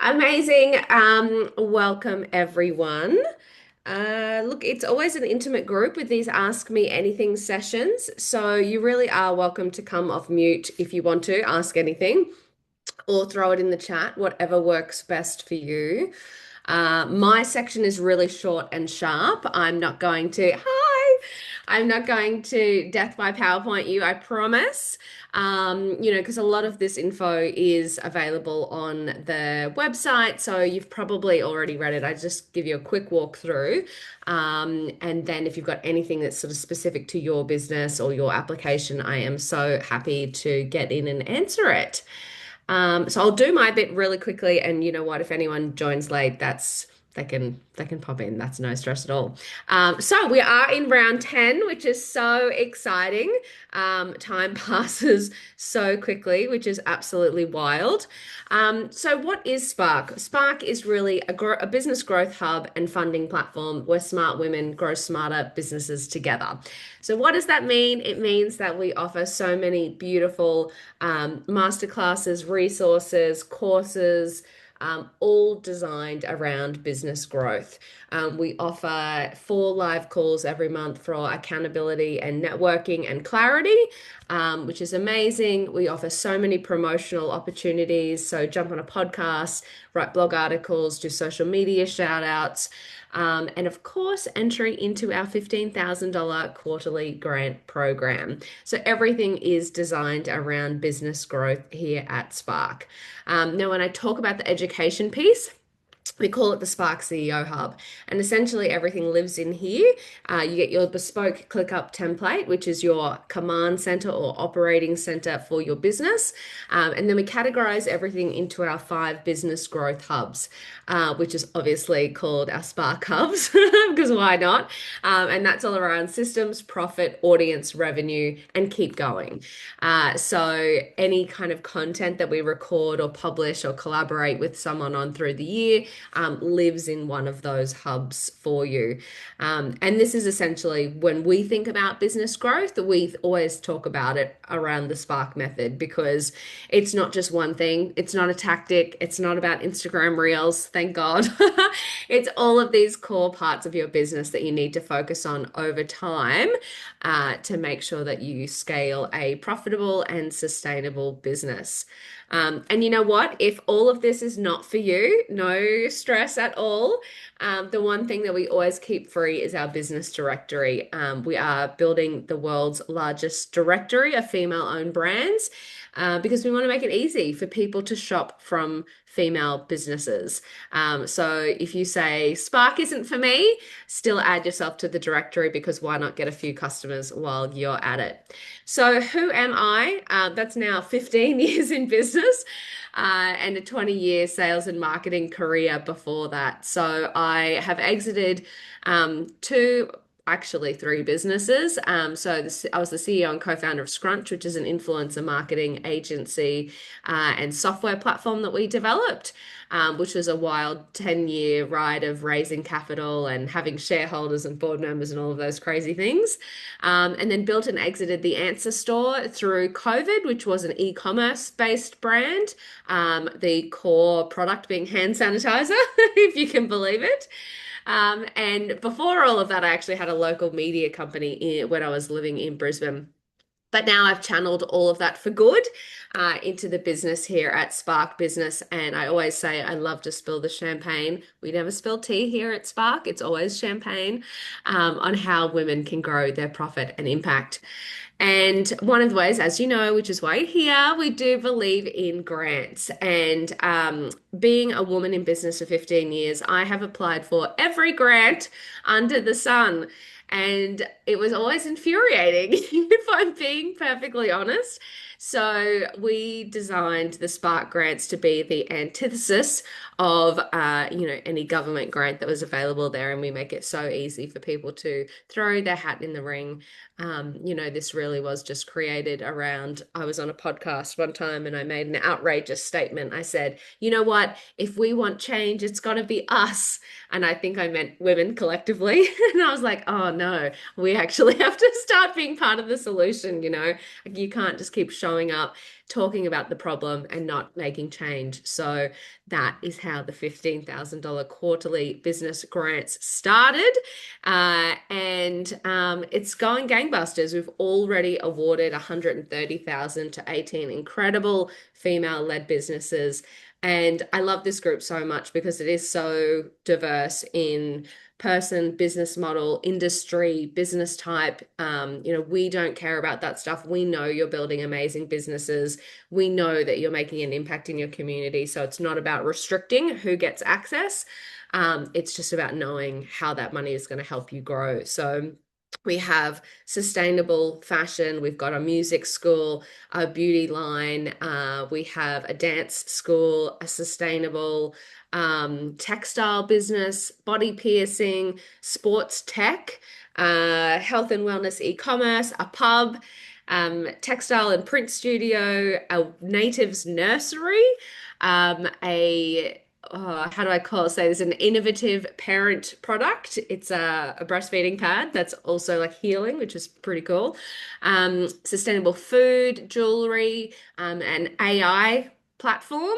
Amazing. Welcome everyone. Look, it's always an intimate group with these Ask Me Anything sessions. So you really are welcome to come off mute if you want to ask anything or throw it in the chat, whatever works best for you. My section is really short and sharp. I'm not going to death by PowerPoint you, I promise. Because a lot of this info is available on the website, so you've probably already read it. I just give you a quick walkthrough. And then if you've got anything that's sort of specific to your business or your application, I am so happy to get in and answer it. So I'll do my bit really quickly, and you know what? If anyone joins late, they can pop in. That's no stress at all. So we are in round 10, which is so exciting. Time passes so quickly, which is absolutely wild. So what is Spark? Spark is really a business growth hub and funding platform where smart women grow smarter businesses together. So what does that mean? It means that we offer so many beautiful masterclasses, resources, courses, all designed around business growth. We offer 4 live calls every month for accountability and networking and clarity, which is amazing. We offer so many promotional opportunities. So jump on a podcast, write blog articles, do social media shout outs. And of course, entry into our $15,000 quarterly grant program. So everything is designed around business growth here at Spark. Now, when I talk about the education piece, we call it the Spark CEO Hub. And essentially, everything lives in here. You get your bespoke ClickUp template, which is your command center or operating center for your business. And then we categorize everything into our 5 business growth hubs, which is obviously called our Spark Hubs, because why not? And that's all around systems, profit, audience, revenue, and keep going. So any kind of content that we record or publish or collaborate with someone on through the year lives in one of those hubs for you. And this is essentially when we think about business growth, we always talk about it around the Spark method because it's not just one thing. It's not a tactic. It's not about Instagram Reels, thank God. It's all of these core parts of your business that you need to focus on over time to make sure that you scale a profitable and sustainable business. And you know what? If all of this is not for you, no stress at all. The one thing that we always keep free is our business directory. We are building the world's largest directory of female-owned brands because we want to make it easy for people to shop from female businesses. So if you say Spark isn't for me, still add yourself to the directory because why not get a few customers while you're at it? So who am I? That's now 15 years in business. And a 20-year sales and marketing career before that. So I have exited two, actually 3 businesses. I was the CEO and co-founder of Scrunch, which is an influencer marketing agency and software platform that we developed, which was a wild 10-year ride of raising capital and having shareholders and board members and all of those crazy things. And then built and exited the Answer Store through COVID, which was an e-commerce based brand. The core product being hand sanitizer, if you can believe it. And before all of that, I actually had a local media company when I was living in Brisbane. But now I've channeled all of that for good into the business here at Spark Business. And I always say I love to spill the champagne. We never spill tea here at Spark, it's always champagne on how women can grow their profit and impact. And one of the ways, as you know, which is why you're here, we do believe in grants. And being a woman in business for 15 years, I have applied for every grant under the sun. And it was always infuriating, if I'm being perfectly honest. So we designed the Spark grants to be the antithesis of, any government grant that was available there, and we make it so easy for people to throw their hat in the ring. This really was just created around. I was on a podcast one time and I made an outrageous statement. I said, you know what? If we want change, it's got to be us. And I think I meant women collectively. And I was like, oh no, we actually have to start being part of the solution. You can't just keep showing up talking about the problem and not making change. So that is how the $15,000 quarterly business grants started. And it's going gangbusters. We've already awarded 130,000 to 18 incredible female-led businesses. And I love this group so much because it is so diverse in person, business model, industry, business type. We don't care about that stuff. We know you're building amazing businesses. We know that you're making an impact in your community. So it's not about restricting who gets access. It's just about knowing how that money is going to help you grow. So we have sustainable fashion. We've got a music school, a beauty line. We have a dance school, a sustainable textile business, body piercing, sports tech, health and wellness e-commerce, a pub, textile and print studio, a natives nursery, a how do I call it? Say there's an innovative parent product. It's a breastfeeding pad that's also like healing, which is pretty cool. Sustainable food, jewelry, an AI platform,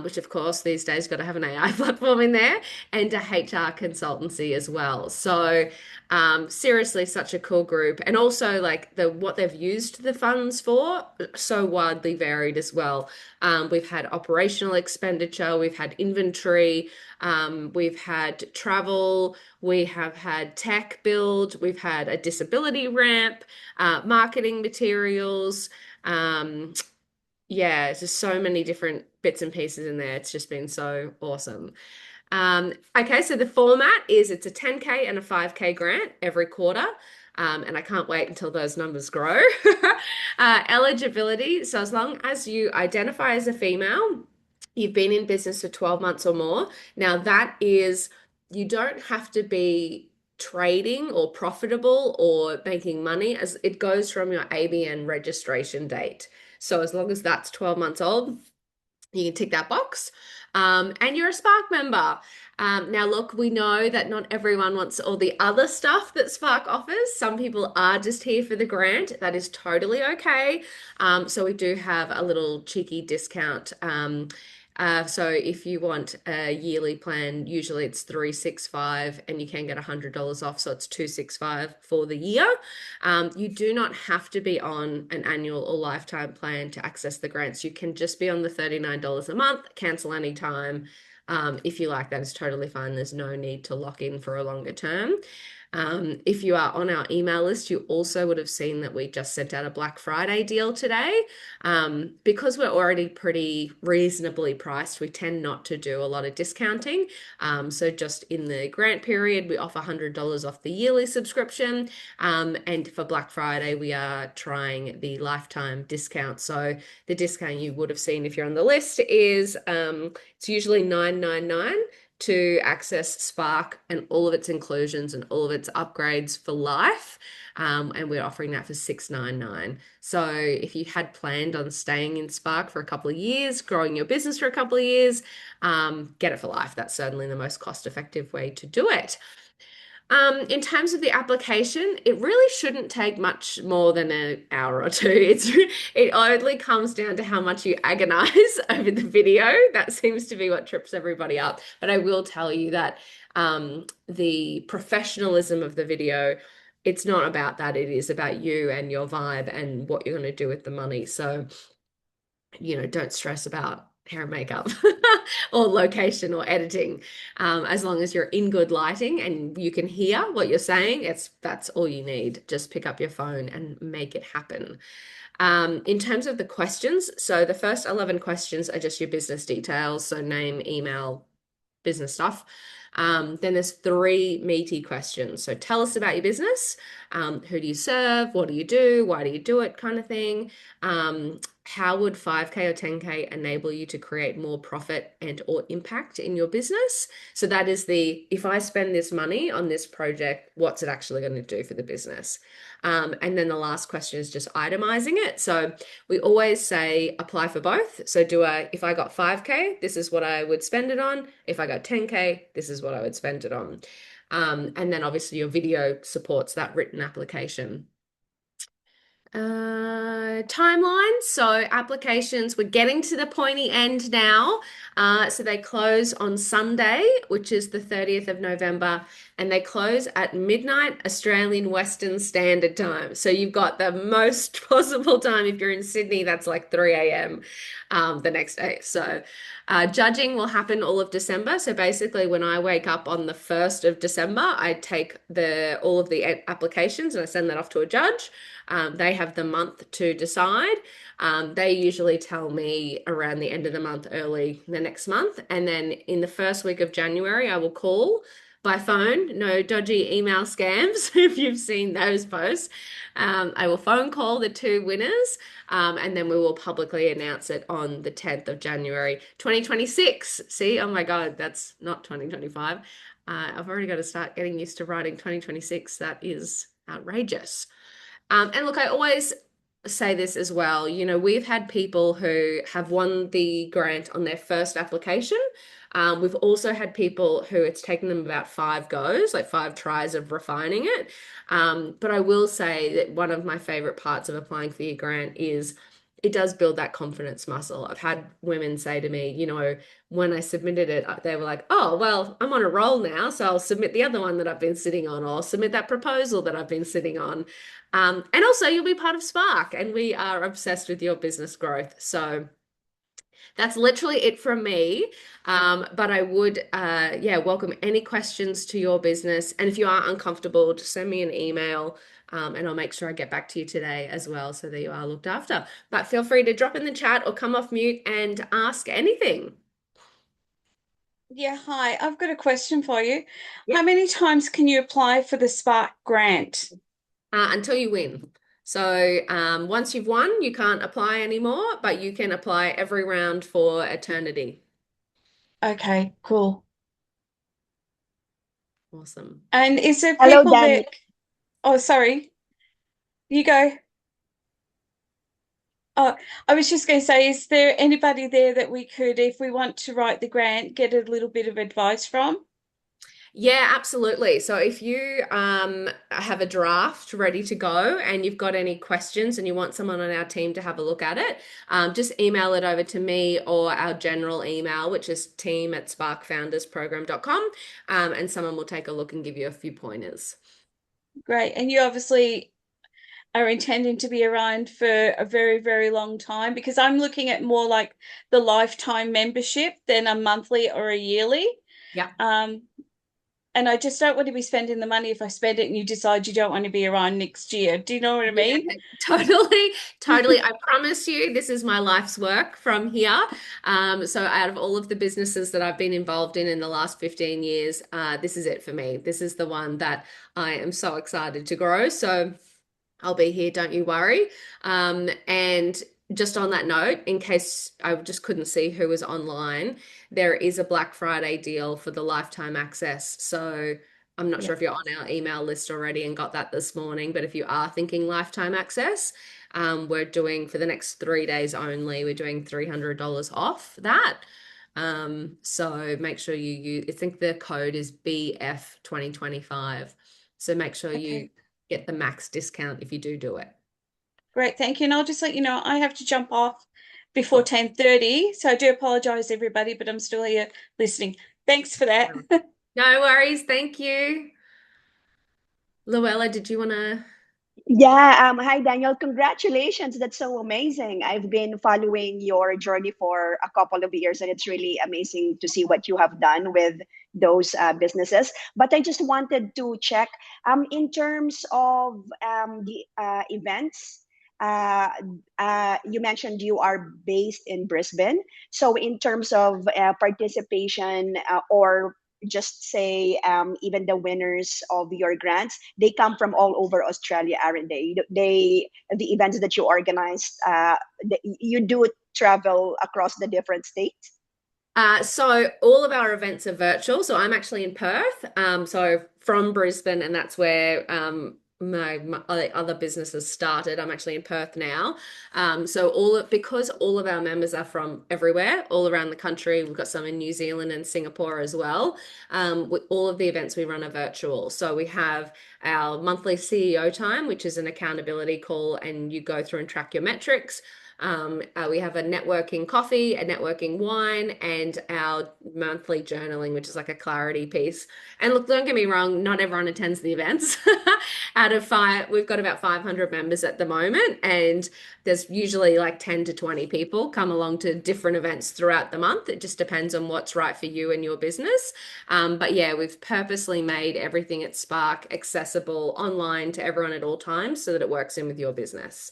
which of course these days got to have an AI platform in there, and a HR consultancy as well. So seriously, such a cool group, and also like the what they've used the funds for, so widely varied as well. We've had operational expenditure, we've had inventory, we've had travel, we have had tech build, we've had a disability ramp, marketing materials. Yeah, it's just so many different bits and pieces in there. It's just been so awesome. Okay, so the format is it's a 10K and a 5K grant every quarter. And I can't wait until those numbers grow. Eligibility. So as long as you identify as a female, you've been in business for 12 months or more. Now that is, you don't have to be trading or profitable or making money as it goes from your ABN registration date. So as long as that's 12 months old, you can tick that box. And you're a Spark member. Now, look, we know that not everyone wants all the other stuff that Spark offers. Some people are just here for the grant. That is totally okay. So we do have a little cheeky discount. So if you want a yearly plan, usually it's 365 and you can get $100 off. So it's 265 for the year. You do not have to be on an annual or lifetime plan to access the grants. You can just be on the $39 a month, cancel anytime. If you like, that is totally fine. There's no need to lock in for a longer term. If you are on our email list, you also would have seen that we just sent out a Black Friday deal today. Because we're already pretty reasonably priced, we tend not to do a lot of discounting. So just in the grant period, we offer $100 off the yearly subscription. And for Black Friday, we are trying the lifetime discount. So the discount you would have seen if you're on the list is it's usually $9.99 to access Spark and all of its inclusions and all of its upgrades for life. And we're offering that for $6.99. So if you had planned on staying in Spark for a couple of years, growing your business for a couple of years, get it for life. That's certainly the most cost-effective way to do it. In terms of the application, it really shouldn't take much more than an hour or two. It only comes down to how much you agonize over the video. That seems to be what trips everybody up. But I will tell you that the professionalism of the video, it's not about that. It is about you and your vibe and what you're going to do with the money. So, don't stress about hair and makeup or location or editing. As long as you're in good lighting and you can hear what you're saying, that's all you need. Just pick up your phone and make it happen. In terms of the questions, so the first 11 questions are just your business details, so name, email, business stuff. Then there's 3 meaty questions. So tell us about your business. Who do you serve? What do you do? Why do you do it? Kind of thing. How would 5K or 10K enable you to create more profit and or impact in your business? So that is if I spend this money on this project, what's it actually going to do for the business? And then the last question is just itemizing it. So we always say apply for both. So if I got 5K, this is what I would spend it on. If I got 10K, this is what I would spend it on. And then obviously your video supports that written application. Timelines. So applications, we're getting to the pointy end now. So they close on Sunday, which is the 30th of November, and they close at midnight Australian Western Standard Time. So you've got the most possible time. If you're in Sydney, that's like 3 a.m. The next day. So judging will happen all of December. So basically, when I wake up on the 1st of December, I take the all of the applications and I send that off to a judge. They have the month to decide. They usually tell me around the end of the month, early the next month. And then in the first week of January, I will call by phone. No dodgy email scams if you've seen those posts. I will phone call the two winners, and then we will publicly announce it on the 10th of January, 2026. See, oh my God, that's not 2025. I've already got to start getting used to writing 2026. That is outrageous. And look, I always say this as well. You know, we've had people who have won the grant on their first application. We've also had people who it's taken them about 5 goes, like 5 tries of refining it. But I will say that one of my favorite parts of applying for your grant is it does build that confidence muscle. I've had women say to me, you know, when I submitted it, they were like, oh, well, I'm on a roll now, so I'll submit the other one that I've been sitting on, or submit that proposal that I've been sitting on. And also, you'll be part of Spark, and we are obsessed with your business growth. So that's literally it from me. But I would, yeah, welcome any questions to your business. And if you are uncomfortable, just send me an email. And I'll make sure I get back to you today as well so that you are looked after. But feel free to drop in the chat or come off mute and ask anything. Yeah, hi. I've got a question for you. How Yep. many times can you apply for the Spark grant? Until you win. So once you've won, you can't apply anymore, but you can apply every round for eternity. Okay, cool. Awesome. And is there Hello, people Daniel. that, oh, sorry, you go. Oh, I was just going to say, is there anybody there that we could, if we want to write the grant, get a little bit of advice from? Yeah, absolutely. So if you have a draft ready to go and you've got any questions and you want someone on our team to have a look at it, just email it over to me or our general email, which is team@sparkfoundersprogram.com, and someone will take a look and give you a few pointers. Great. And you obviously are intending to be around for a very, very long time because I'm looking at more like the lifetime membership than a monthly or a yearly. Yeah. Um, and I just don't want to be spending the money if I spend it and you decide you don't want to be around next year. Do you know what I Yeah, mean? totally, totally. I promise you, this is my life's work from here. So out of all of the businesses that I've been involved in the last 15 years, this is it for me. This is the one that I am so excited to grow. So I'll be here, don't you worry. And just on that note, in case I just couldn't see who was online, there is a Black Friday deal for the lifetime access. So I'm not sure Yeah. if you're on our email list already and got that this morning, but if you are thinking lifetime access, we're doing for the next 3 days only, we're doing $300 off that. So make sure I think the code is BF 2025. So make sure you Okay. get the max discount if you do it. Great. Thank you. And I'll just let you know I have to jump off before Cool. 10:30. So I do apologize, everybody, but I'm still here listening. Thanks for that. No worries. Thank you. Luella, did you want to? Yeah, hi Daniel. Congratulations. That's so amazing. I've been following your journey for a couple of years, and it's really amazing to see what you have done with those businesses. But I just wanted to check in terms of the events. Uh, you mentioned you are based in Brisbane. So, in terms of participation or just say even the winners of your grants, they come from all over Australia, aren't they? The events that you organize, you do travel across the different states. So all of our events are virtual. So I'm actually in Perth. So from Brisbane, and that's where my other businesses started. I'm actually in Perth now. So because all of our members are from everywhere, all around the country. We've got some in New Zealand and Singapore as well. All of the events we run are virtual. So we have our monthly CEO time, which is an accountability call, and you go through and track your metrics. We have a networking coffee, a networking wine, and our monthly journaling, which is like a clarity piece. And look, don't get me wrong, not everyone attends the events. Out of five, we've got about 500 members at the moment, and there's usually like 10 to 20 people come along to different events throughout the month. It just depends on what's right for you and your business. But yeah, we've purposely made everything at Spark accessible online to everyone at all times so that it works in with your business.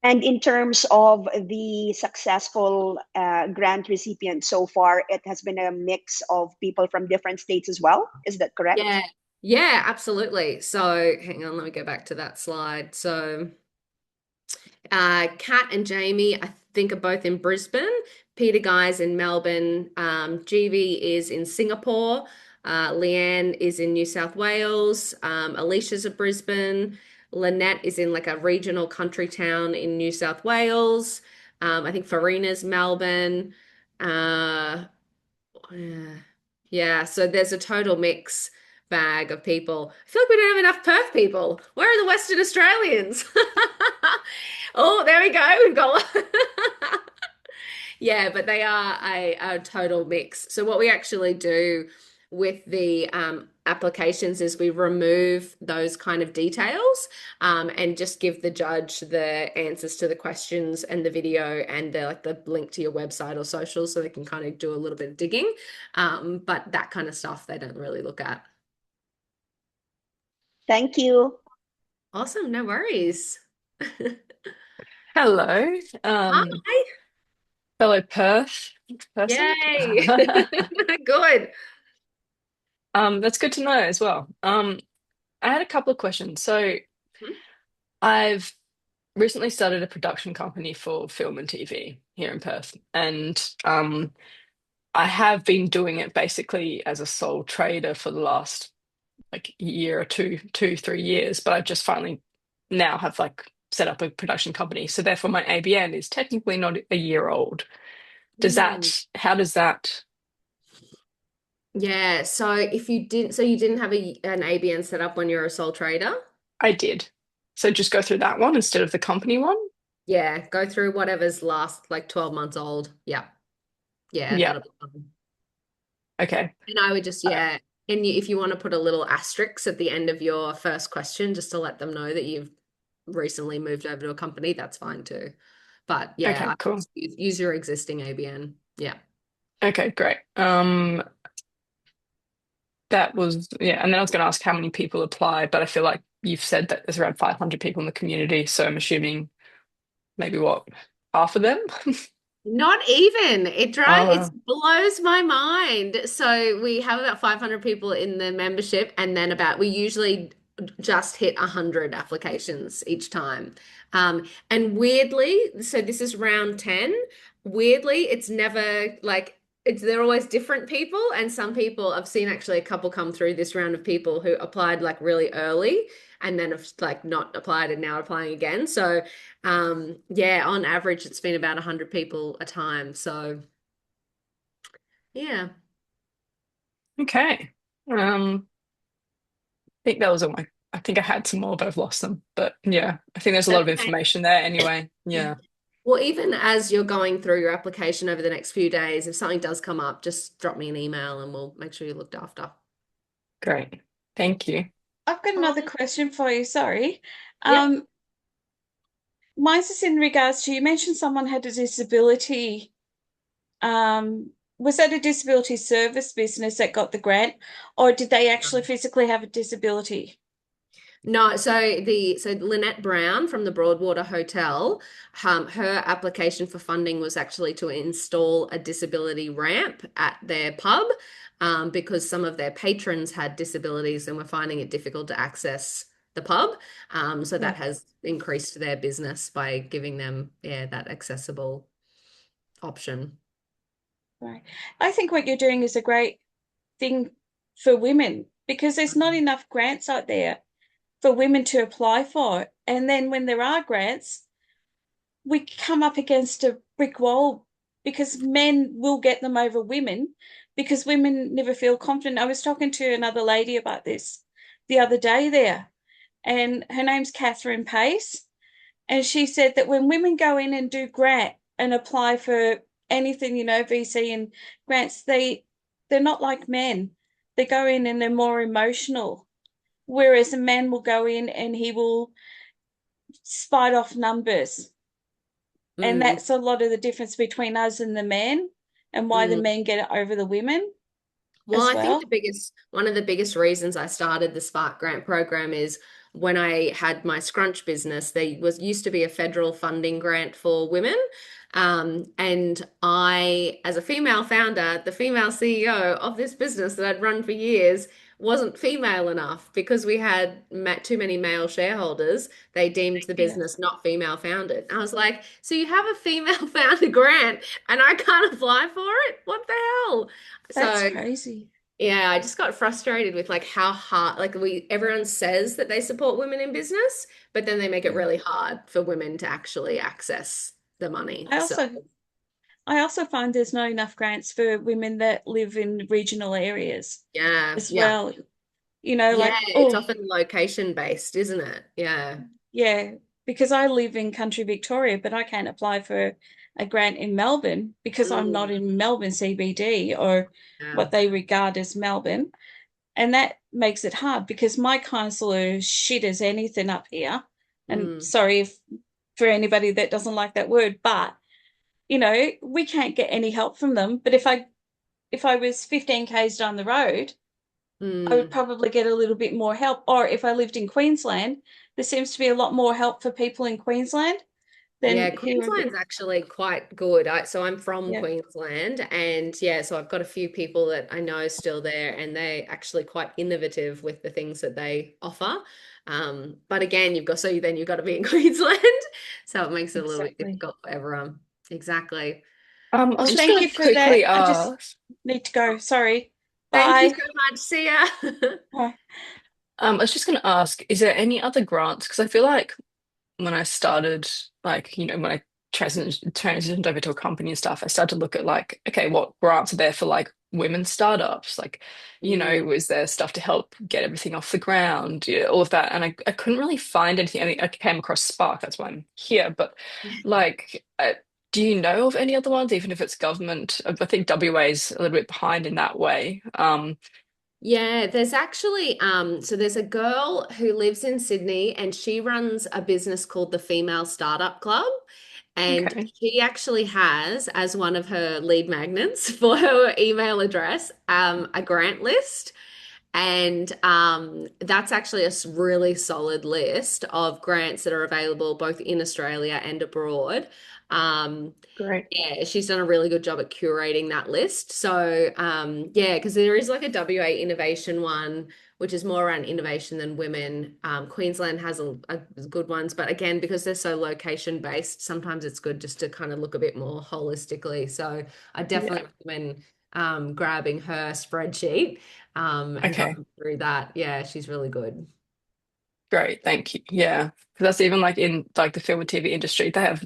And in terms of the successful grant recipients so far, it has been a mix of people from different states as well. Is that correct? Yeah, yeah, absolutely. So hang on, let me go back to that slide. So Kat and Jamie, I think, are both in Brisbane. Peter Guy's in Melbourne. Jeevee is in Singapore. Leanne is in New South Wales. Alicia's a Brisbane. Lynette is in like a regional country town in New South Wales. I think Farina's Melbourne. Yeah. Yeah, so there's a total mix bag of people. I feel like we don't have enough Perth people. Where are the Western Australians? Oh, there we go. We've got yeah, but they are a total mix. So what we actually do with the applications is we remove those kind of details and just give the judge the answers to the questions and the video and the link to your website or social so they can kind of do a little bit of digging. But that kind of stuff they don't really look at. Thank you. Awesome, no worries. Hello, Hi. fellow Perth person. Yay. Good. That's good to know as well. I had a couple of questions. So Mhm. I've recently started a production company for film and TV here in Perth, and I have been doing it basically as a sole trader for the last like year or 3 years, but I just finally now have like set up a production company. So therefore my ABN is technically not a year old. Mm. How does that? Yeah, so you didn't have an ABN set up when you're a sole trader? I did. So just go through that one instead of the company one? Yeah, go through whatever's last like 12 months old. Yeah. Yeah, Yeah. that'll be fine. Okay. And I would just, Uh, yeah, and if you want to put a little asterisk at the end of your first question, just to let them know that you've recently moved over to a company, that's fine too. But yeah, okay, I cool. just use your existing ABN. Yeah. Okay, great. That was, yeah, and then I was going to ask how many people applied, but I feel like you've said that there's around 500 people in the community, so I'm assuming maybe what, half of them? Not even. Oh, It wow. blows my mind. So we have about 500 people in the membership, and then we usually just hit 100 applications each time. And weirdly, so this is round 10. Weirdly, it's never like they're always different people, and some people I've seen actually a couple come through this round of people who applied like really early and then have like not applied and now applying again. So yeah, on average, it's been about 100 people a time. So, yeah. Okay. I think that was all I think I had some more, but I've lost them. But yeah, I think there's a lot That's of okay. information there anyway. Yeah. Well, even as you're going through your application over the next few days, if something does come up, just drop me an email and we'll make sure you're looked after. Great. Thank you. I've got another question for you. Sorry. Yep. Um, Mine's is in regards to you mentioned someone had a disability. Was that a disability service business that got the grant, or did they actually physically have a disability? No, so Lynette Brown from the Broadwater Hotel, her application for funding was actually to install a disability ramp at their pub, because some of their patrons had disabilities and were finding it difficult to access the pub. So Yeah. that has increased their business by giving them, yeah, that accessible option. Right. I think what you're doing is a great thing for women because there's not enough grants out there for women to apply for. And then when there are grants, we come up against a brick wall because men will get them over women because women never feel confident. I was talking to another lady about this the other day there, and her name's Catherine Pace. And she said that when women go in and do grant and apply for anything, VC and grants, they're not like men. They go in and they're more emotional. Whereas a man will go in and he will spite off numbers. And Mm, that's a lot of the difference between us and the men and why the mm. men get it over the women Well, as I think well. one of the biggest reasons I started the Spark Grant program is when I had my scrunch business, there was used to be a federal funding grant for women. And I, as a female founder, the female CEO of this business that I'd run for years, wasn't female enough because we had too many male shareholders. They deemed the Yeah, business not female founded. I was like, so you have a female founder grant and I can't apply for it? What the hell? that's So crazy. yeah, I just got frustrated with like how hard, like everyone says that they support women in business, but then they make it Yeah. really hard for women to actually access the money. I So also I also find there's not enough grants for women that live in regional areas yeah, as yeah. well. Yeah, Like, it's oh, often location based, isn't it? Yeah. yeah, because I live in country Victoria, but I can't apply for a grant in Melbourne because I'm not Mm, in Melbourne CBD or yeah. what they regard as Melbourne. And that makes it hard because my councillor is shit as anything up here. And Mm, sorry for anybody that doesn't like that word, but we can't get any help from them. But if I was 15 k's down the road, I would mm. probably get a little bit more help. Or if I lived in Queensland, there seems to be a lot more help for people in Queensland Yeah, than here in Queensland's actually quite good. So I'm from yeah. Queensland, and yeah, so I've got a few people that I know still there, and they actually quite innovative with the things that they offer. But again, you've got to be in Queensland, so it makes it a little bit Exactly. difficult for everyone. Exactly. I Well, was just thank going you to for that. quickly I just ask. need to go. Sorry. Thank you Bye. so much. See ya. Bye. I was just going to ask, is there any other grants? Because I feel like when I started, like, when I transitioned over to a company and stuff, I started to look at like, okay, what grants are there for like women startups? Like, Mm, was there stuff to help get everything off the ground? Yeah, all of that. And I couldn't really find anything. I mean, I came across Spark, that's why I'm here. But like, do you know of any other ones, even if it's government? I think WA is a little bit behind in that way. Yeah, there's actually so there's a girl who lives in Sydney and she runs a business called the Female Startup Club. And Okay, she actually has, as one of her lead magnets for her email address, a grant list. And that's actually a really solid list of grants that are available both in Australia and abroad. Um, great. yeah, she's done a really good job at curating that list. So, yeah, because there is like a WA innovation one, which is more around innovation than women. Queensland has a good ones, but again, because they're so location based, sometimes it's good just to kind of look a bit more holistically. So, I Yeah. definitely recommend grabbing her spreadsheet and Okay. going through that. Yeah, she's really good. Great, thank you. Yeah, because that's even like in like the film and TV industry, they have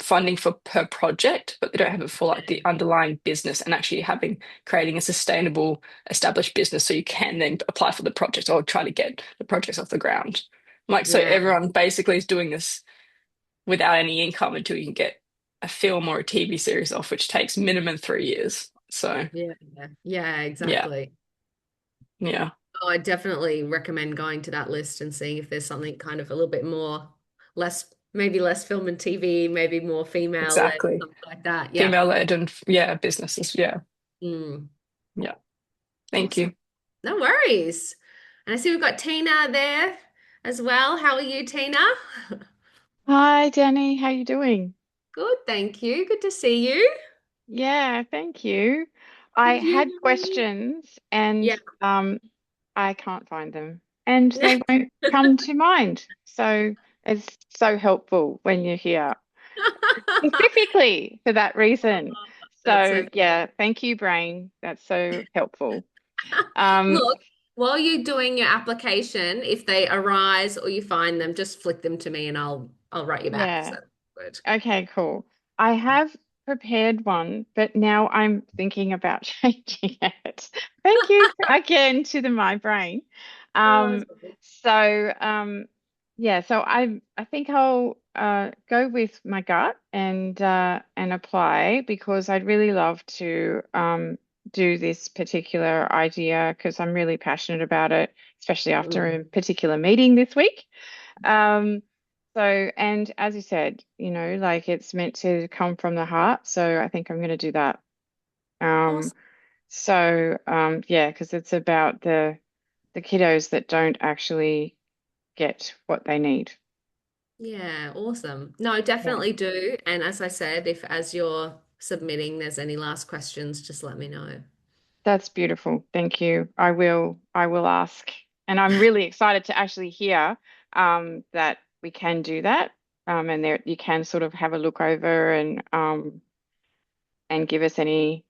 funding for per project, but they don't have it for like the underlying business and actually creating a sustainable, established business so you can then apply for the project or try to get the projects off the ground. Like, so Yeah, everyone basically is doing this without any income until you can get a film or a TV series off, which takes minimum 3 years. So, yeah, yeah, yeah, exactly. yeah, Oh, I definitely recommend going to that list and seeing if there's something kind of a little bit more, maybe less film and TV, maybe more female led, exactly. something like that. Yeah. Female-led and yeah, businesses. Yeah, Mm, yeah. Thank awesome. you. No worries. And I see we've got Tina there as well. How are you, Tina? Hi, Danny. How you doing? Good, thank you. Good to see you. Yeah, thank you. I Have had you? questions and Yeah. I can't find them and they won't come to mind. So it's so helpful when you're here, specifically for that reason. That's So okay. yeah, thank you, Brain. That's so helpful. Um, Look. while you're doing your application, if they arise or you find them, just flick them to me and I'll write you back. Yeah. So good. Okay, cool. I have prepared one, but now I'm thinking about changing it. Thank you again to the My Brain. Um, Awesome. so yeah, so I think I'll go with my gut and apply because I'd really love to do this particular idea because I'm really passionate about it, especially after a particular meeting this week. Um, and as you said, like it's meant to come from the heart. So I think I'm going to do that. Um, Awesome. yeah, because it's about the kiddos that don't actually get what they need. Yeah, awesome. No, Yeah, definitely do. And as I said, if as you're submitting, there's any last questions, just let me know. that's beautiful. Thank you. I will ask. And I'm really excited to actually hear that we can do that. And there you can sort of have a look over and give us any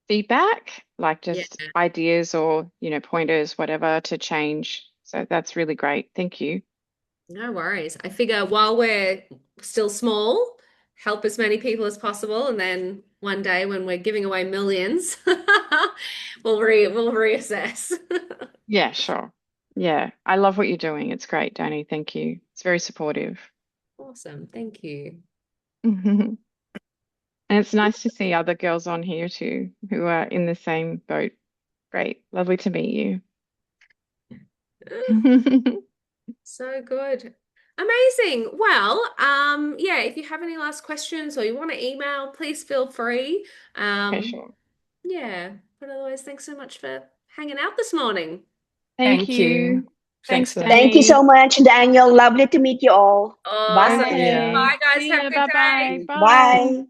feedback, like Yeah, just ideas or, pointers, whatever to change. So that's really great. Thank you. no worries. I figure while we're still small, help as many people as possible, and then one day when we're giving away millions, we'll reassess. Yeah, sure. Yeah, I love what you're doing. It's great, Danny. Thank you. It's very supportive. Awesome. Thank you. And it's nice to see other girls on here too who are in the same boat. Great. Lovely to meet you. So good. Amazing. Well, yeah, if you have any last questions or you want to email, please feel free. Okay, Um, sure. yeah, but otherwise, thanks so much for hanging out this morning. Thank Thank you. you. Thanks Thanks, for that. Thank you Danny. so much, Daniel. Lovely to meet you all. Awesome. See Bye. ya. Bye, guys. See Have a ya. good Bye-bye. day. Bye. Bye.